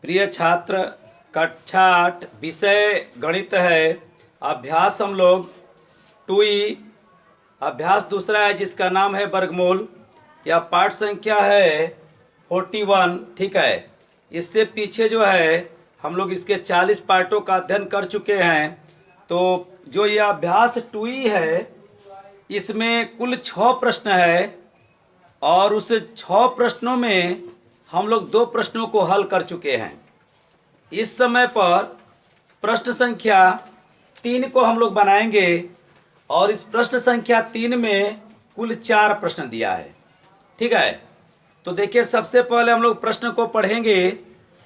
प्रिय छात्र, कक्षा 8 विषय गणित है। अभ्यास हम लोग 2E अभ्यास दूसरा है जिसका नाम है वर्गमूल। यह पाठ संख्या है 41। ठीक है, इससे पीछे जो है हम लोग इसके 40 पार्टों का अध्ययन कर चुके हैं। तो जो यह अभ्यास 2E है इसमें कुल 6 प्रश्न है और उस 6 प्रश्नों में हम लोग 2 प्रश्नों को हल कर चुके हैं। इस समय पर प्रश्न संख्या 3 को हम लोग बनाएंगे और इस प्रश्न संख्या 3 में कुल 4 प्रश्न दिया है। ठीक है, तो देखिए सबसे पहले हम लोग प्रश्न को पढ़ेंगे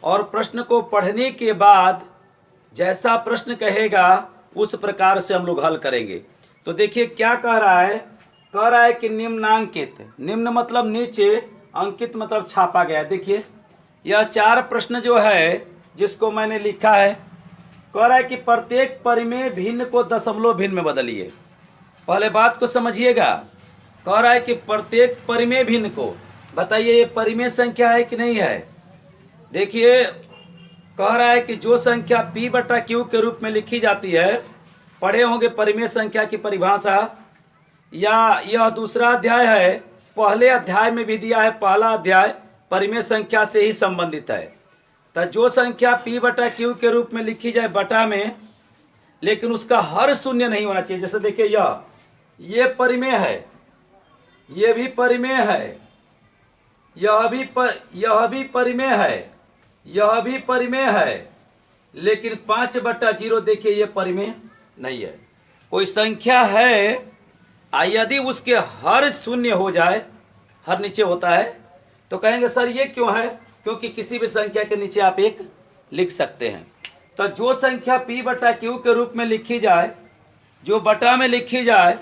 और प्रश्न को पढ़ने के बाद जैसा प्रश्न कहेगा उस प्रकार से हम लोग हल करेंगे। तो देखिए क्या कह रहा है कि निम्नांकित, निम्न मतलब नीचे, अंकित मतलब छापा गया। देखिए यह 4 प्रश्न जो है जिसको मैंने लिखा है, कह रहा है कि प्रत्येक परिमेय भिन्न को दशमलव भिन्न में बदलिए। पहले बात को समझिएगा, कह रहा है कि प्रत्येक परिमेय भिन्न को, बताइए ये परिमेय संख्या है कि नहीं है। देखिए कह रहा है कि जो संख्या P/Q के रूप में लिखी जाती है, पढ़े होंगे परिमेय संख्या की परिभाषा, या यह दूसरा अध्याय है। पहले अध्याय में भी दिया है, पहला अध्याय परिमेय संख्या से ही संबंधित है। तो जो संख्या P/Q के रूप में लिखी जाए बटा में, लेकिन उसका हर शून्य नहीं होना चाहिए। जैसे देखिए ये परिमेय है, ये भी परिमेय है, यह भी परिमेय है, यह भी परिमेय है, लेकिन 5/0 देखिए ये परिमेय नहीं है। कोई संख्या है यदि उसके हर शून्य हो जाए, हर नीचे होता है, तो कहेंगे सर ये क्यों है, क्योंकि किसी भी संख्या के नीचे आप एक लिख सकते हैं। तो जो संख्या P/Q के रूप में लिखी जाए, जो बटा में लिखी जाए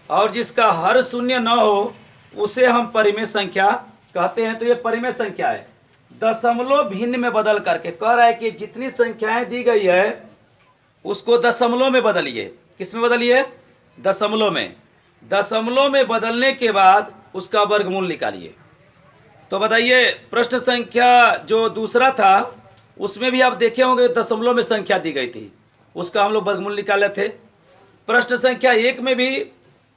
और जिसका हर शून्य न हो, उसे हम परिमेय संख्या कहते हैं। तो ये परिमेय संख्या है। दशमलव भिन्न में बदल करके कह रहा है कि जितनी संख्याएं दी गई है उसको दशमलव में बदलिए। किस में बदलिए? दशमलव में। दशमलव में बदलने के बाद उसका वर्गमूल निकालिए। तो बताइए प्रश्न संख्या जो दूसरा था उसमें भी आप देखे होंगे दशमलव में संख्या दी गई थी, उसका हम लोग वर्गमूल निकाले थे। प्रश्न संख्या 1 में भी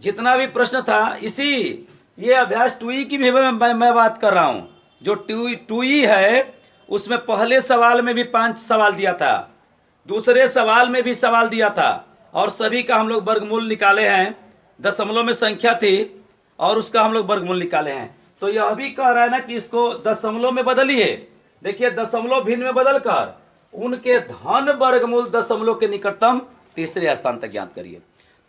जितना भी प्रश्न था, इसी ये अभ्यास 2E की भी मैं बात कर रहा हूँ। जो 2E है उसमें पहले सवाल में भी 5 सवाल दिया था, दूसरे सवाल में भी सवाल दिया था और सभी का हम लोग वर्गमूल निकाले हैं। दशमलव में संख्या थी और उसका हम लोग वर्गमूल निकाले हैं। तो यह भी कह रहा है ना कि इसको दशमलव में बदलिए। देखिए दशमलव भिन्न में बदलकर उनके धन वर्गमूल दशमलव के निकटतम तीसरे स्थान तक ज्ञात करिए।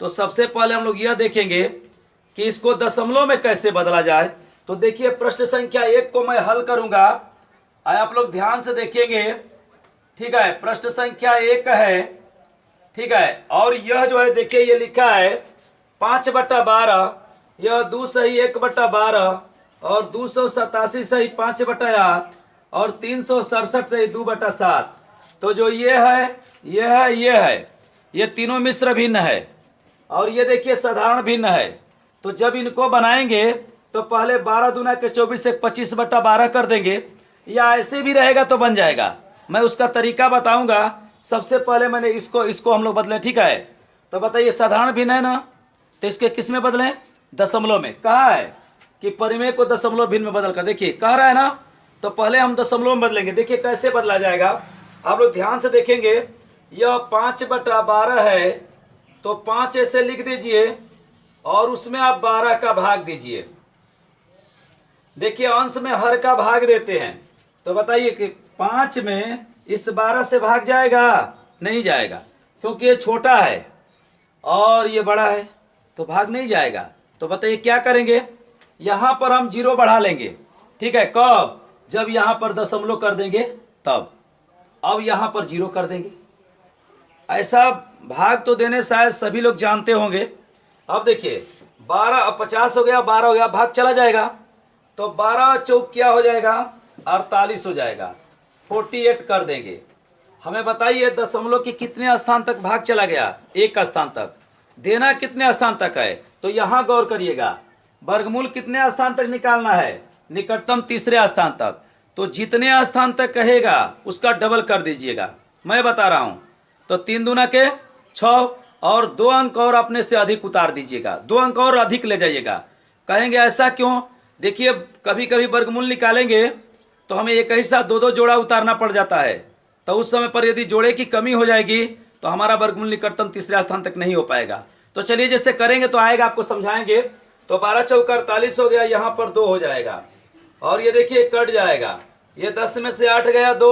तो सबसे पहले हम लोग यह देखेंगे कि इसको दशमलव में कैसे बदला जाए। तो देखिए प्रश्न संख्या 1 को मैं हल करूंगा, आप लोग ध्यान से देखेंगे। ठीक है, प्रश्न संख्या 1 है। ठीक है, और यह जो है देखिए ये लिखा है 5/12, यह 2 सही 1/12 और 287 सही 5/8 और 367 सही 2/7। तो जो ये है, ये तीनों मिश्र भिन्न है और ये देखिए साधारण भिन्न है। तो जब इनको बनाएंगे तो पहले 12 दूना के 24 से 25/12 कर देंगे, या ऐसे भी रहेगा तो बन जाएगा। मैं उसका तरीका बताऊंगा। सबसे पहले मैंने इसको हम लोग बदलें। ठीक है, तो बताइए साधारण भिन्न है ना, तो इसके किस में बदलें? दशमलव में। कहा है कि परिमेय को दशमलव भिन्न में बदल कर, देखिए कह रहा है ना, तो पहले हम दशमलव में बदलेंगे। देखिए कैसे बदला जाएगा, आप लोग ध्यान से देखेंगे। यह 5/12 है, तो 5 ऐसे लिख दीजिए और उसमें आप 12 का भाग दीजिए। देखिए अंश में हर का भाग देते हैं, तो बताइए कि 5 में इस 12 से भाग जाएगा? नहीं जाएगा, क्योंकि ये छोटा है और ये बड़ा है, तो भाग नहीं जाएगा। तो बताइए क्या करेंगे, यहाँ पर हम 0 बढ़ा लेंगे। ठीक है, कब? जब यहाँ पर दशमलव कर देंगे तब। अब यहाँ पर 0 कर देंगे। ऐसा भाग तो देने शायद सभी लोग जानते होंगे। अब देखिए 12 50 हो गया, 12 हो गया, भाग चला जाएगा। तो 12 चौक क्या हो जाएगा? 48 हो जाएगा। 48 कर देंगे। हमें बताइए दशमलव के कितने स्थान तक भाग चला गया? 1 स्थान तक। देना कितने स्थान तक है? तो यहाँ गौर करिएगा, वर्गमूल कितने स्थान तक निकालना है? निकटतम तीसरे स्थान तक। तो जितने स्थान तक कहेगा उसका डबल कर दीजिएगा, मैं बता रहा हूँ। तो 3 दूना के 6 और 2 अंक और अपने से अधिक उतार दीजिएगा, 2 अंक और अधिक ले जाइएगा। कहेंगे ऐसा क्यों? देखिए कभी कभी वर्गमूल निकालेंगे तो हमें एक ही साथ 2-2 जोड़ा उतारना पड़ जाता है, तो उस समय पर यदि जोड़े की कमी हो जाएगी तो हमारा वर्गमूल निकटतम तीसरे स्थान तक नहीं हो पाएगा। तो चलिए जैसे करेंगे तो आएगा, आपको समझाएंगे। तो 12 चौका 48 हो गया, यहाँ पर 2 हो जाएगा और ये देखिए कट जाएगा, ये 10 में से 8 गया 2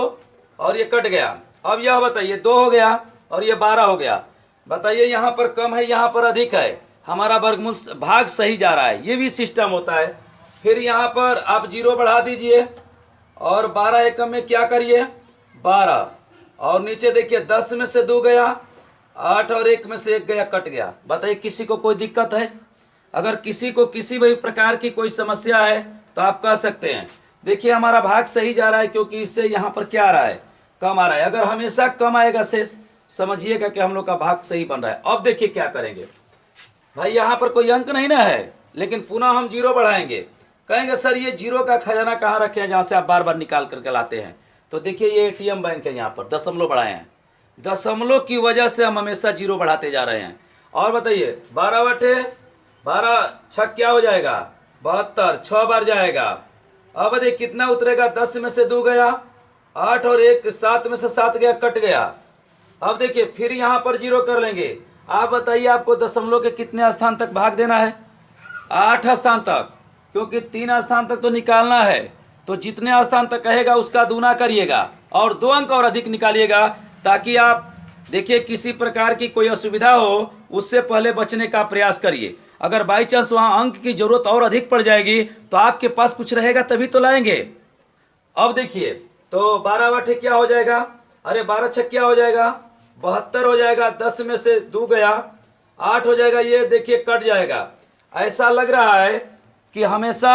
और ये कट गया। अब यह बताइए 2 हो गया और ये 12 हो गया। बताइए यहाँ पर कम है यहाँ पर अधिक है, हमारा वर्गमूल भाग सही जा रहा है, ये भी सिस्टम होता है। फिर यहाँ पर आप 0 बढ़ा दीजिए और 12 एकम में क्या करिए 12 और नीचे देखिए 10 में से 2 गया, 8 और 1 में से 1 गया, कट गया। बताइए किसी को कोई दिक्कत है? अगर किसी को किसी भी प्रकार की कोई समस्या है तो आप कह सकते हैं। देखिए हमारा भाग सही जा रहा है क्योंकि इससे यहाँ पर क्या आ रहा है, कम आ रहा है। अगर हमेशा कम आएगा शेष, समझिएगा कि हम लोग का भाग सही बन रहा है। अब देखिए क्या करेंगे भाई, यहाँ पर कोई अंक नहीं ना है, लेकिन पुनः हम 0 बढ़ाएंगे। कहेंगे सर ये 0 का खजाना कहाँ रखे हैं जहाँ से आप बार बार निकाल करके लाते हैं? तो देखिए ये ATM बैंक है, यहाँ पर दशमलव बढ़ाए हैं, दशमलव की वजह से हम हमेशा 0 बढ़ाते जा रहे हैं। और बताइए 12 बटे 12 6 क्या हो जाएगा 72, 6 बार जाएगा। अब बताइए कितना उतरेगा, 10 में से 2 गया, 8 और 1 7 में से 7 गया, कट गया। अब देखिए फिर यहाँ पर 0 कर लेंगे। आप बताइए आपको दशमलव के कितने स्थान तक भाग देना है? 8 स्थान तक, क्योंकि 3 स्थान तक तो निकालना है। तो जितने स्थान तक कहेगा उसका दूना करिएगा और 2 अंक और अधिक निकालिएगा, ताकि आप देखिए किसी प्रकार की कोई असुविधा हो उससे पहले बचने का प्रयास करिए। अगर बाई चांस वहाँ अंक की जरूरत और अधिक पड़ जाएगी तो आपके पास कुछ रहेगा तभी तो लाएंगे। अब देखिए तो 12 बटे क्या हो जाएगा, अरे 12 छक्के क्या हो जाएगा 72 हो जाएगा, 10 में से 2 गया, 8 हो जाएगा, ये देखिए कट जाएगा। ऐसा लग रहा है कि हमेशा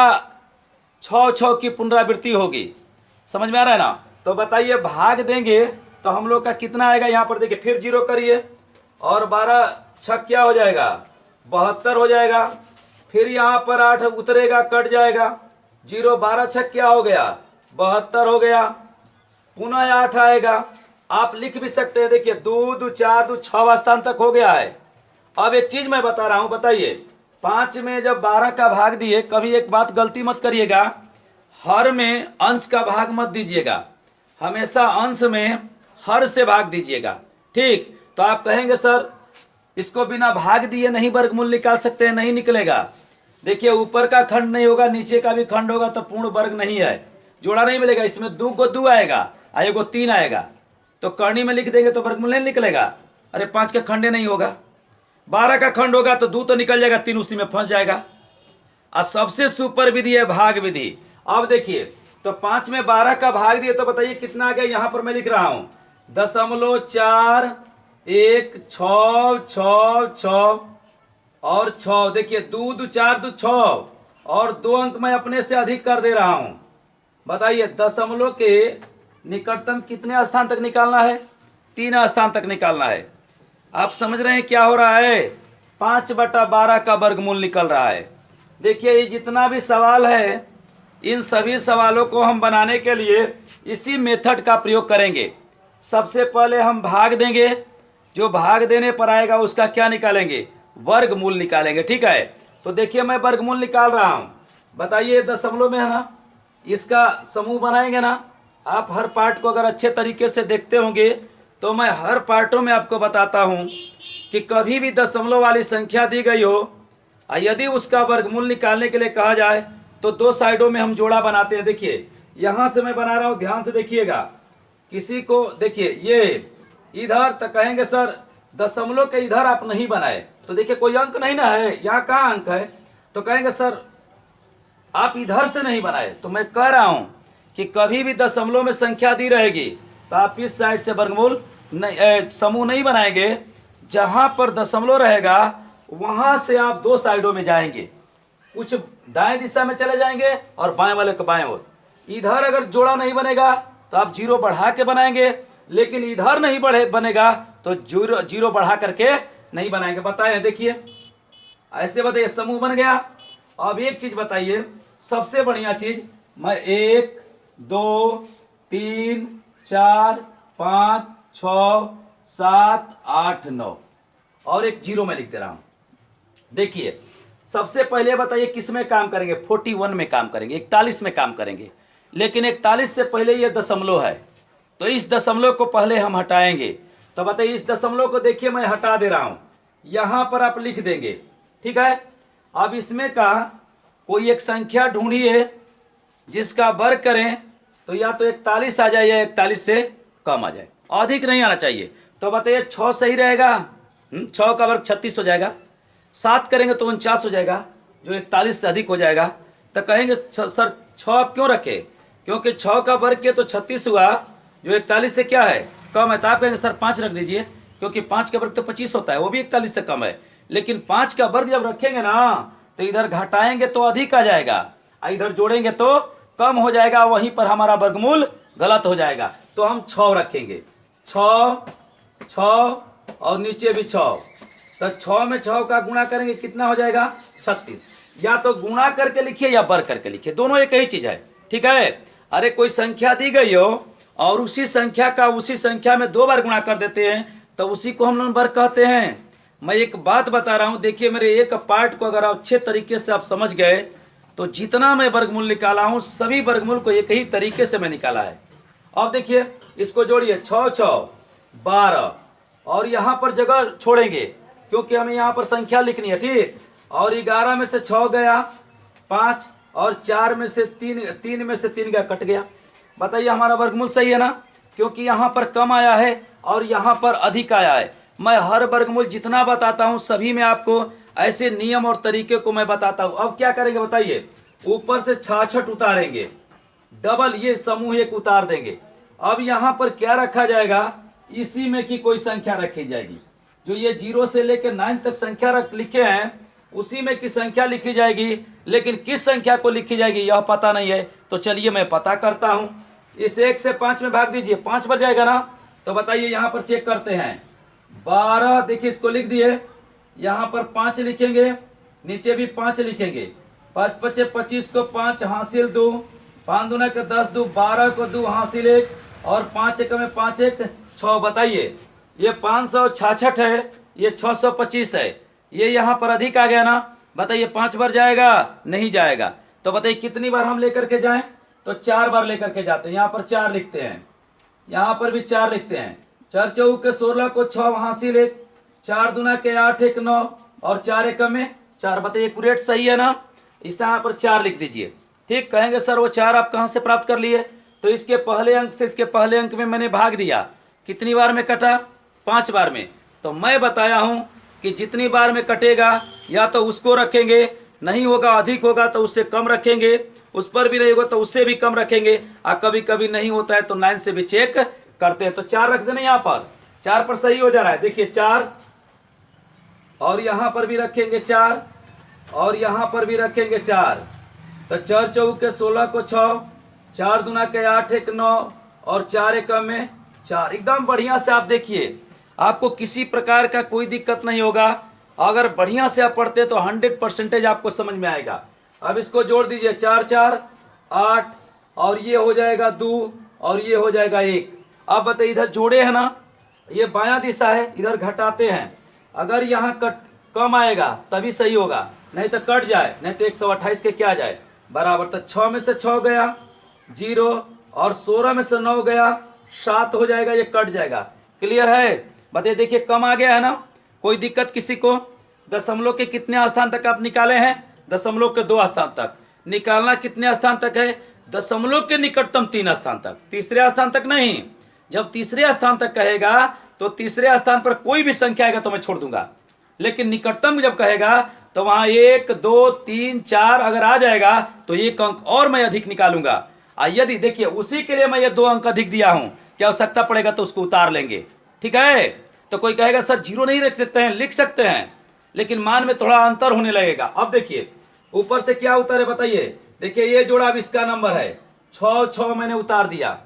6 की पुनरावृत्ति होगी, समझ में आ रहा है ना? तो बताइए भाग देंगे तो हम लोग का कितना आएगा, यहाँ पर देखिए फिर 0 करिए और 12 छक क्या हो जाएगा 72 हो जाएगा। फिर यहाँ पर 8 उतरेगा, कट जाएगा, 0 12 छक क्या हो गया 72 हो गया, पुनः 8 आएगा। आप लिख भी सकते हैं, देखिए 2 2 4 2 6 स्थान तक हो गया है। अब एक चीज मैं बता रहा हूं, बताइए 5 में जब 12 का भाग दिए, कभी एक बात गलती मत करिएगा, हर में अंश का भाग मत दीजिएगा, हमेशा अंश में हर से भाग दीजिएगा, ठीक? तो आप कहेंगे सर इसको बिना भाग दिए नहीं वर्गमूल निकाल सकते हैं, नहीं निकलेगा। देखिए ऊपर का खंड नहीं होगा, नीचे का भी खंड होगा तो पूर्ण वर्ग नहीं है, जोड़ा नहीं मिलेगा। इसमें 2 को 2 आएगा, आएगा 3 आएगा, तो करनी में लिख देंगे तो वर्गमूल नहीं निकलेगा। अरे 5 का खंड नहीं होगा, 12 का खंड होगा तो 2 तो निकल जाएगा, 3 उसी में फंस जाएगा। और सबसे सुपर विधि है भाग विधि। अब देखिए तो 5 में 12 का भाग दिए तो बताइए कितना आ गया, यहां पर मैं लिख रहा हूं 0.4 1 6 6 6 और 6, देखिए 2 2 4 2 6 और 2 अंक मैं अपने से अधिक कर दे रहा हूं। बताइए दशमलव के निकटतम कितने स्थान तक निकालना है, 3 स्थान तक निकालना है। आप समझ रहे हैं क्या हो रहा है, 5/12 का वर्गमूल निकल रहा है। देखिए ये जितना भी सवाल है, इन सभी सवालों को हम बनाने के लिए इसी मेथड का प्रयोग करेंगे। सबसे पहले हम भाग देंगे, जो भाग देने पर आएगा उसका क्या निकालेंगे, वर्गमूल निकालेंगे, ठीक है? तो देखिए मैं वर्गमूल निकाल रहा हूं, बताइए दशमलव में है ना, इसका समूह बनाएंगे ना। आप हर पार्ट को अगर अच्छे तरीके से देखते होंगे तो मैं हर पार्टों में आपको बताता हूं कि कभी भी दशमलव वाली संख्या दी गई हो, यदि उसका वर्गमूल निकालने के लिए कहा जाए तो 2 साइडों में हम जोड़ा बनाते हैं। देखिए यहां से मैं बना रहा हूं, ध्यान से देखिएगा। किसी को देखिए ये इधर तक कहेंगे सर दशमलव के इधर आप नहीं बनाए, तो देखिए कोई अंक नहीं ना है, यहाँ कहाँ अंक है? तो कहेंगे सर आप इधर से नहीं बनाए। तो मैं कह रहा हूं कि कभी भी दशमलव में संख्या दी रहेगी तो आप इस साइड से वर्गमूल समूह नहीं बनाएंगे, जहां पर दशमलव रहेगा वहां से आप 2 साइडों में जाएंगे, कुछ दाएं दिशा में चले जाएंगे और बाएं वाले को बाएं ओर। इधर अगर जोड़ा नहीं बनेगा तो आप 0 बढ़ा के बनाएंगे, लेकिन इधर नहीं बनेगा तो 0 बढ़ा करके नहीं बनाएंगे। बताए देखिए ऐसे, बताइए समूह बन गया। अब एक चीज बताइए, सबसे बढ़िया चीज, मैं 1 2 3 4 5 6 7 8 9 और एक जीरो मैं लिख दे रहा हूं। देखिए सबसे पहले बताइए किस में काम करेंगे, 41 में काम करेंगे, 41 में काम करेंगे, लेकिन 41 से पहले ये दशमलव है, तो इस दशमलव को पहले हम हटाएंगे। तो बताइए इस दशमलव को देखिए मैं हटा दे रहा हूं, यहां पर आप लिख देंगे, ठीक है। अब इसमें का कोई एक संख्या ढूंढिए जिसका वर्ग करें तो या तो 41 आ जाए या 41 से कम आ जाए, अधिक नहीं आना चाहिए। तो बताइए 6 सही रहेगा, 6 का वर्ग 36 हो जाएगा, 7 करेंगे तो 49 हो जाएगा, जो 41 से अधिक हो जाएगा। तो कहेंगे सर 6 आप क्यों रखे, क्योंकि 6 का वर्ग किया तो 36 हुआ, जो 41 से क्या है कम है। तो आप कहेंगे सर 5 रख दीजिए, क्योंकि 5 का वर्ग तो 25 होता है, वो भी 41 से कम है। लेकिन 5 का वर्ग जब रखेंगे ना तो इधर घटाएंगे तो अधिक आ जाएगा, इधर जोड़ेंगे तो कम हो जाएगा, वहीं पर हमारा वर्गमूल गलत हो जाएगा। तो हम 6 रखेंगे, 6 और नीचे भी 6। तो 6 में 6 का गुणा करेंगे कितना हो जाएगा 36। या तो गुणा करके लिखिए या वर्ग करके लिखिए, दोनों एक ही चीज है, ठीक है। अरे कोई संख्या दी गई हो और उसी संख्या का उसी संख्या में 2 बार गुणा कर देते हैं तो उसी को हम लोग वर्ग कहते हैं। मैं एक बात बता रहा हूं, देखिए मेरे एक पार्ट को अगर अच्छे तरीके से आप समझ गए तो जितना मैं वर्गमूल निकाला हूं सभी वर्गमूल को एक ही तरीके से मैं निकाला है। अब देखिए इसको जोड़िए, 6 6 12 और यहाँ पर जगह छोड़ेंगे क्योंकि हमें यहाँ पर संख्या लिखनी है, ठीक। और 11 में से 6 गया 5 और 4 में से 3 में से 3 गया, कट गया। बताइए हमारा वर्गमूल सही है ना, क्योंकि यहाँ पर कम आया है और यहाँ पर अधिक आया है। मैं हर वर्गमूल जितना बताता हूँ सभी में आपको ऐसे नियम और तरीके को मैं बताता हूँ। अब क्या करेंगे बताइए, ऊपर से 66 उतारेंगे, डबल ये समूह एक उतार देंगे। अब यहाँ पर क्या रखा जाएगा, इसी में की कोई संख्या रखी जाएगी, जो ये 0 से लेकर 9 तक संख्या लिखे हैं उसी में की संख्या लिखी जाएगी, लेकिन किस संख्या को लिखी जाएगी यह पता नहीं है। तो चलिए मैं पता करता हूं। इस 1 से 5 में भाग दीजिए, 5 बन जाएगा ना। तो बताइए यहाँ पर चेक करते हैं, 12 देखिए इसको लिख दिए, यहाँ पर 5 लिखेंगे, नीचे भी 5 लिखेंगे, 5 5 25 को 5 हासिल 2, 5 दूना के 10 2, 12 को 2 हासिल 1 और 5 1 में 5 1 6। बताइए ये 566 है, ये 625 है, ये यहाँ पर अधिक आ गया ना। बताइए 5 बार जाएगा, नहीं जाएगा। तो बताइए कितनी बार हम लेकर के जाएं, तो 4 बार लेकर के जाते हैं। यहाँ पर 4 लिखते हैं, यहाँ पर भी 4 लिखते हैं, 4 चौक के 16 को 6 हासिल 1, 4 दूना के 8 1 9 और 4 1 में 4। बताइए एक्यूरेट सही है ना, इस यहाँ पर 4 लिख दीजिए, ठीक। कहेंगे सर वो 4 आप कहाँ से प्राप्त कर लिए, तो इसके पहले अंक से इसके पहले अंक में मैंने भाग दिया, कितनी बार में कटा 5 बार में। तो मैं बताया हूँ कि जितनी बार में कटेगा या तो उसको रखेंगे, नहीं होगा अधिक होगा तो उससे कम रखेंगे, उस पर भी नहीं होगा तो उससे भी कम रखेंगे, और कभी कभी नहीं होता है तो 9 से भी चेक करते हैं। तो 4 रख देना, यहाँ पर 4 पर सही हो जा रहा है, देखिए 4 और यहाँ पर भी रखेंगे 4 और यहाँ पर भी रखेंगे 4। तो 4 चौक के 16 को 6, 4 दूना के 8 1 9 और 4 1 में 4। एकदम बढ़िया से आप देखिए, आपको किसी प्रकार का कोई दिक्कत नहीं होगा। अगर बढ़िया से आप पढ़ते तो 100% आपको समझ में आएगा। अब इसको जोड़ दीजिए, 4 4 8 और ये हो जाएगा 2 और ये हो जाएगा 1। अब बताइए इधर जोड़े है ना, ये बायां दिशा है, इधर घटाते हैं। अगर यहाँ कम आएगा तभी सही होगा, नहीं तो कट जाए, नहीं तो 128 के क्या जाए बराबर। तो 6 में से 6 गया 0 और 16 में से 9 गया 7 हो जाएगा, ये कट जाएगा। क्लियर है, बताइए देखिए कम आ गया है ना, कोई दिक्कत किसी को। दशमलव के कितने स्थान तक आप निकाले हैं, दशमलव के 2 स्थान तक। निकालना कितने स्थान तक है, दशमलव के निकटतम 3 स्थान तक, तीसरे स्थान तक नहीं। जब तीसरे स्थान तक कहेगा तो तीसरे स्थान पर कोई भी संख्या आएगा तो मैं छोड़ दूंगा, लेकिन निकटतम जब कहेगा तो वहां 1 2 3 4 अगर आ जाएगा तो 1 अंक और मैं अधिक निकालूंगा। यदि देखिए उसी के लिए मैं ये 2 अंक अधिक दिया हूं, क्या आवश्यकता पड़ेगा तो उसको उतार लेंगे, ठीक है। तो कोई कहेगा सर 0 नहीं रख सकते हैं, लिख सकते हैं, लेकिन मान में थोड़ा अंतर होने लगेगा। अब देखिए ऊपर से क्या उतारे बताइए, देखिए ये जोड़ा अब इसका नंबर है 6 6 मैंने उतार दिया,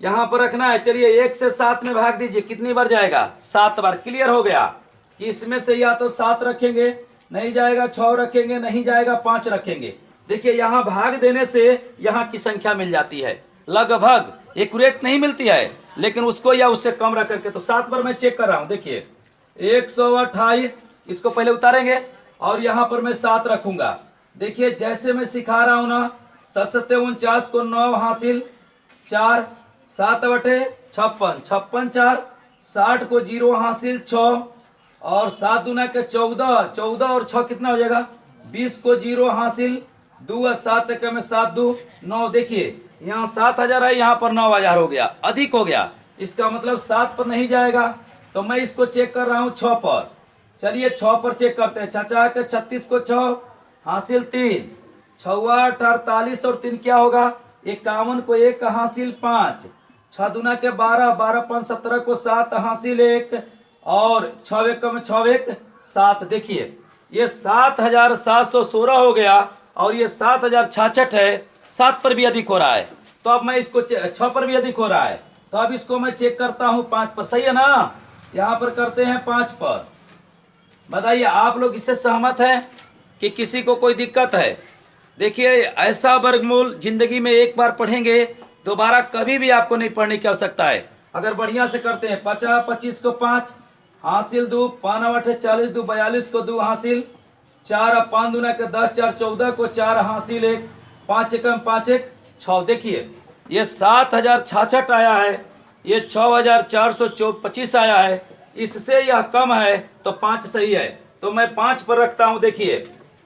यहां पर रखना है। चलिए 1 से 7 में भाग दीजिए, कितनी बार जाएगा 7 बार। क्लियर हो गया कि इसमें से या तो 7 रखेंगे, नहीं जाएगा 6 रखेंगे, नहीं जाएगा 5 रखेंगे। देखिए यहाँ भाग देने से यहाँ की संख्या मिल जाती है, लगभग एक्यूरेट नहीं मिलती है, लेकिन उसको या उससे कम रख करके। तो 7 पर मैं चेक कर रहा हूँ, देखिए 128, इसको पहले उतारेंगे और यहाँ पर मैं 7 रखूंगा। देखिए जैसे मैं सिखा रहा हूँ ना, 7 को 9 हासिल 4, 7 बटे 56, 56 4, 60 को 0 हासिल 6, और 7 दूना के 14, 14 और 6 कितना हो जाएगा, 20 को 0 हासिल 2, 7 के में 7 2 9। देखिए यहाँ 7000 है, यहाँ पर 9000 हो गया, अधिक हो गया, इसका मतलब 7 पर नहीं जाएगा। तो मैं इसको चेक कर रहा हूँ 6 पर। चलिए 6 पर चेक करते हैं। चाचा के 36 को 6 हासिल 3, 6 8 48 और 3 क्या होगा, 51 को 1 हासिल 5, 6 दूना के 12, 12 5 17 को 7 हासिल 1, और 6 1 में 6 1 7। देखिए ये 7716 हो गया, और ये 7066 है, 7 पर भी अधिक हो रहा है। तो अब मैं इसको 6 पर भी अधिक हो रहा है, तो अब इसको मैं चेक करता हूँ 5 पर। सही है ना, यहाँ पर करते हैं 5 पर। बताइए आप लोग इससे सहमत हैं कि किसी को कोई दिक्कत है? देखिए ऐसा वर्गमूल जिंदगी में एक बार पढ़ेंगे, दोबारा कभी भी आपको नहीं पढ़ने की आवश्यकता है। अगर बढ़िया से करते हैं, 50 25 को 5 हासिल 2, 5 8 40 2 42 को 2 हासिल 4, 5 दूना के 10 4 14 को 4 हासिल 1, 5 1 5 1 6। देखिए ये 7066 आया है, ये 6425 आया है, इससे यह कम है तो 5 सही है। तो मैं 5 पर रखता हूँ। देखिए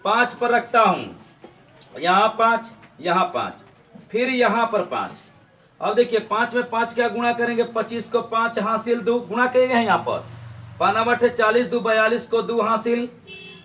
5 पर रखता हूँ, यहाँ 5, यहाँ 5, फिर यहाँ पर 5। अब देखिए 5 में 5 क्या गुणा करेंगे, 25 को 5 हासिल 2 गुणा करेंगे यहाँ पर, 5 8 40 2 42 को 2 हासिल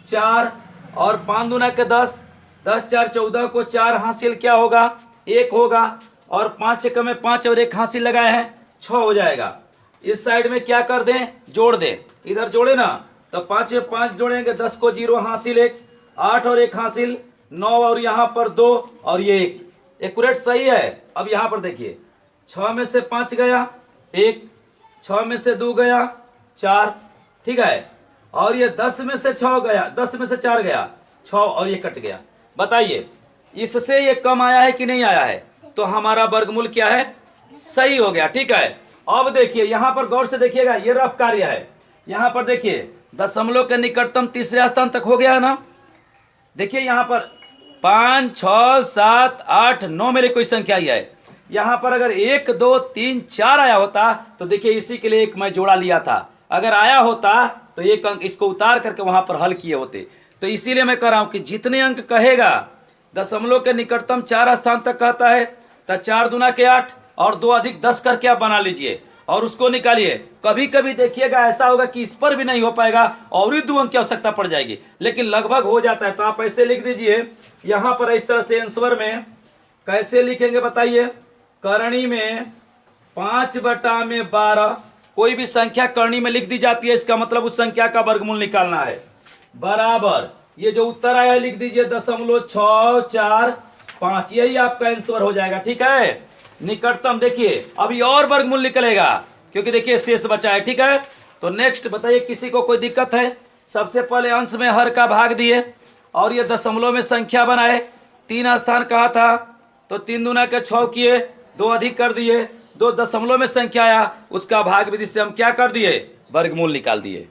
4, और 5 दूना के 10, 10 4 14 को 4 हासिल क्या होगा, 1 होगा, और 5 1 में 5 और 1 हासिल लगाए हैं 6 हो जाएगा। इस साइड में क्या कर दें, जोड़ दें, इधर जोड़े ना, तो 5 में 5 जोड़ेंगे, 10 को 0 हासिल 1, 8 और 1 हासिल 9, और यहाँ पर 2 और ये 1, एक्यूरेट सही है। अब यहाँ पर देखिए 6 में से 5 गया 1, 6 में से 2 गया 4, ठीक है, और ये 10 में से 6 गया, 10 में से 4 गया 6, और ये कट गया। बताइए इससे ये कम आया है कि नहीं आया है? तो हमारा वर्गमूल क्या है, सही हो गया, ठीक है। अब देखिए यहाँ पर गौर से देखिएगा, ये रफ कार्य है। यहाँ पर देखिए दशमलव के निकटतम तीसरे स्थान तक हो गया है ना। देखिए यहाँ पर 5 6 7 8 9 मेरे कोई संख्या ही है। यहाँ पर अगर 1 2 3 4 आया होता तो देखिए इसी के लिए एक मैं जोड़ा लिया था, अगर आया होता तो एक अंक इसको उतार करके वहां पर हल किए होते। तो इसीलिए मैं कह रहा हूं कि जितने अंक कहेगा, दशमलव के निकटतम 4 स्थान तक कहता है, तो 4 दूना के 8 और 2 अधिक 10 करके आप बना लीजिए और उसको निकालिए। कभी कभी देखिएगा ऐसा होगा कि इस पर भी नहीं हो पाएगा और ही 2 अंक की आवश्यकता पड़ जाएगी, लेकिन लगभग हो जाता है। तो आप ऐसे लिख दीजिए यहाँ पर, इस तरह से आंसर में कैसे लिखेंगे बताइए। करणी में 5/12 कोई भी संख्या करणी में लिख दी जाती है, इसका मतलब उस संख्या का वर्गमूल निकालना है, बराबर ये जो उत्तर आया है लिख दीजिए 0.645, यही आपका आंसर हो जाएगा, ठीक है। निकटतम देखिए अभी और वर्गमूल निकलेगा क्योंकि देखिए शेष बचा है, ठीक है। तो नेक्स्ट बताइए, किसी को कोई दिक्कत है? सबसे पहले अंश में हर का भाग दिए और ये दशमलव में संख्या बनाए, 3 स्थान कहा था तो 3 दूना के 6 किए, 2 अधिक कर दिए, 2 दशमलव में संख्या आया, उसका भाग विधि से हम क्या कर दिए, वर्गमूल निकाल दिए।